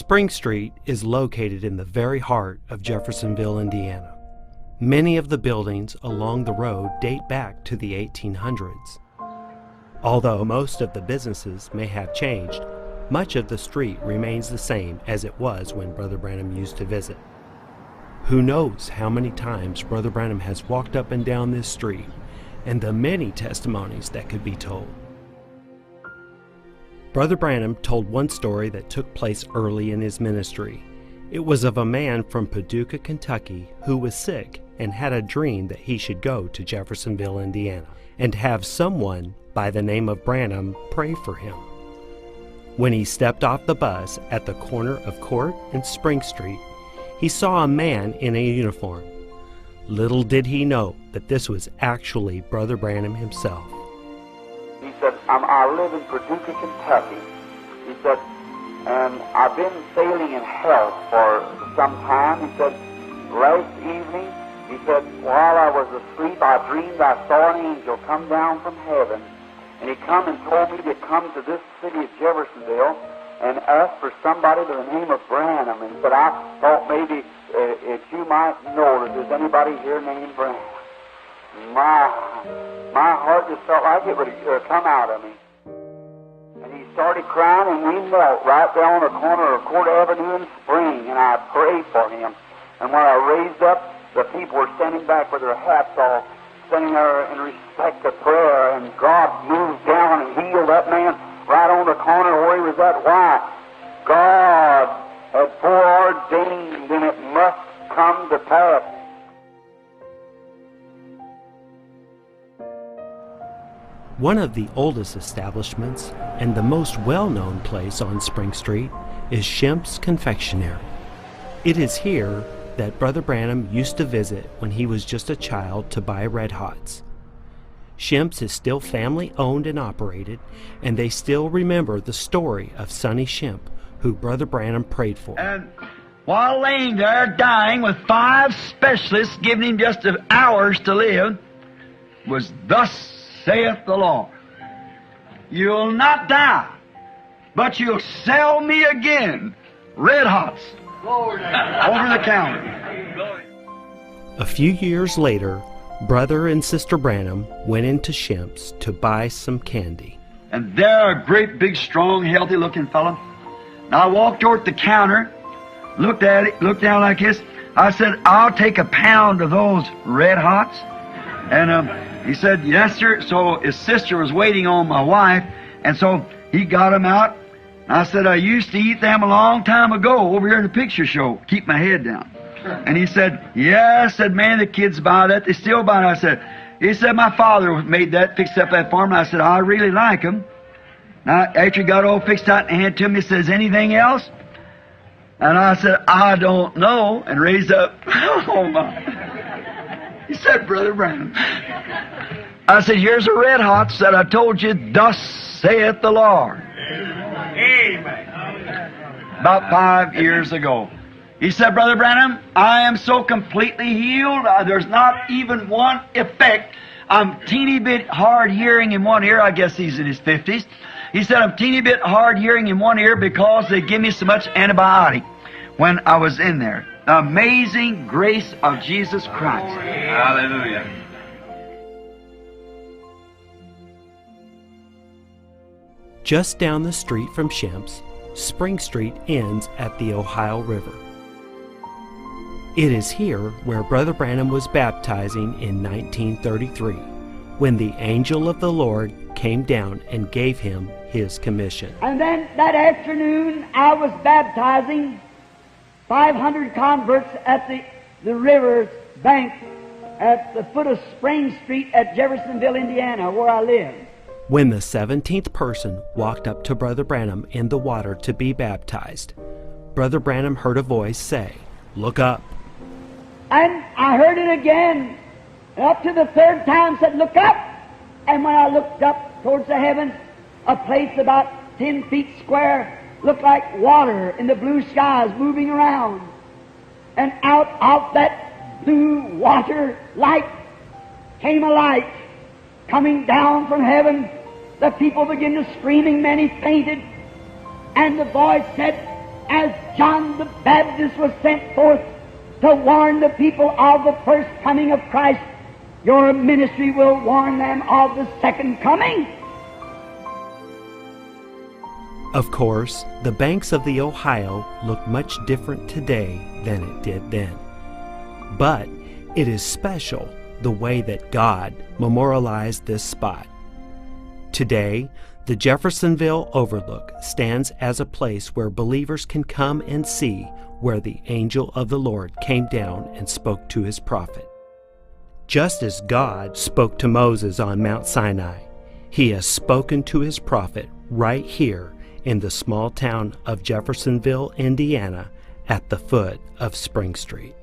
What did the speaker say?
Spring Street is located in the very heart of Jeffersonville, Indiana. Many of the buildings along the road date back to the 1800s. Although most of the businesses may have changed, much of the street remains the same as it was when Brother Branham used to visit. Who knows how many times Brother Branham has walked up and down this street, and the many testimonies that could be told. Brother Branham told one story that took place early in his ministry. It was of a man from Paducah, Kentucky, who was sick and had a dream that he should go to Jeffersonville, Indiana, and have someone by the name of Branham pray for him. When he stepped off the bus at the corner of Court and Spring Street, he saw a man in a uniform. Little did he know that this was actually Brother Branham himself. He said, I live in Paducah, Kentucky. He said, and I've been failing in health for some time. He said, last evening, he said, while I was asleep, I dreamed I saw an angel come down from heaven. And he come and told me to come to this city of Jeffersonville and ask for somebody by the name of Branham. And said, I thought maybe if you might know that there's anybody here named Branham. My heart just felt like it would come out of me. And he started crying, and we knelt right there on the corner of Court Avenue and Spring, and I prayed for him. And when I raised up, the people were standing back with their hats off, standing there in respect to prayer, and God moved down and healed that man right on the corner where he was at. Why? God had foreordained, and it must come to pass. One of the oldest establishments and the most well-known place on Spring Street is Shemp's Confectionery. It is here that Brother Branham used to visit when he was just a child to buy Red Hots. Shemp's is still family-owned and operated, and they still remember the story of Sonny Shemp, who Brother Branham prayed for. And while laying there dying with 5 specialists giving him just hours to live, was thus saith the Lord, you'll not die, but you'll sell me again Red Hots over the counter. A few years later, Brother and Sister Branham went into Shemp's to buy some candy. And they're a great, big, strong, healthy-looking fellow. And I walked over at the counter, looked at it, looked down like this. I said, I'll take a pound of those Red Hots. And he said, yes, sir. So his sister was waiting on my wife, and so he got them out. I said, I used to eat them a long time ago over here in the picture show. Keep my head down. And he said, yeah. I said, man, the kids buy that. They still buy it. He said, my father made that, fixed up that for me. I said, I really like them. Now, after he got all fixed out and handed to me, he says, anything else? And I said, I don't know. And raised up. Oh, my. He said, Brother Branham. I said, here's a Red Hots that I told you, thus saith the Lord. Amen. About 5 years ago. He said, Brother Branham, I am so completely healed, there's not even one effect. I'm teeny bit hard hearing in one ear. I guess he's in his 50s. He said, I'm teeny bit hard hearing in one ear because they give me so much antibiotic when I was in there. The amazing grace of Jesus Christ. Hallelujah. Just down the street from Shemp's, Spring Street ends at the Ohio River. It is here where Brother Branham was baptizing in 1933, when the angel of the Lord came down and gave him his commission. And then that afternoon I was baptizing 500 converts at the river's bank at the foot of Spring Street at Jeffersonville, Indiana, where I live. When the 17th person walked up to Brother Branham in the water to be baptized, Brother Branham heard a voice say, "Look up." And I heard it again. And up to the 3rd time said, "Look up." And when I looked up towards the heavens, a place about 10 feet square looked like water in the blue skies moving around. And out of that blue water light came a light coming down from heaven. The people began to screaming, many fainted. And the voice said, as John the Baptist was sent forth to warn the people of the first coming of Christ, your ministry will warn them of the second coming. Of course, the banks of the Ohio look much different today than it did then. But it is special the way that God memorialized this spot. Today, the Jeffersonville Overlook stands as a place where believers can come and see where the angel of the Lord came down and spoke to his prophet. Just as God spoke to Moses on Mount Sinai, he has spoken to his prophet right here in the small town of Jeffersonville, Indiana, at the foot of Spring Street.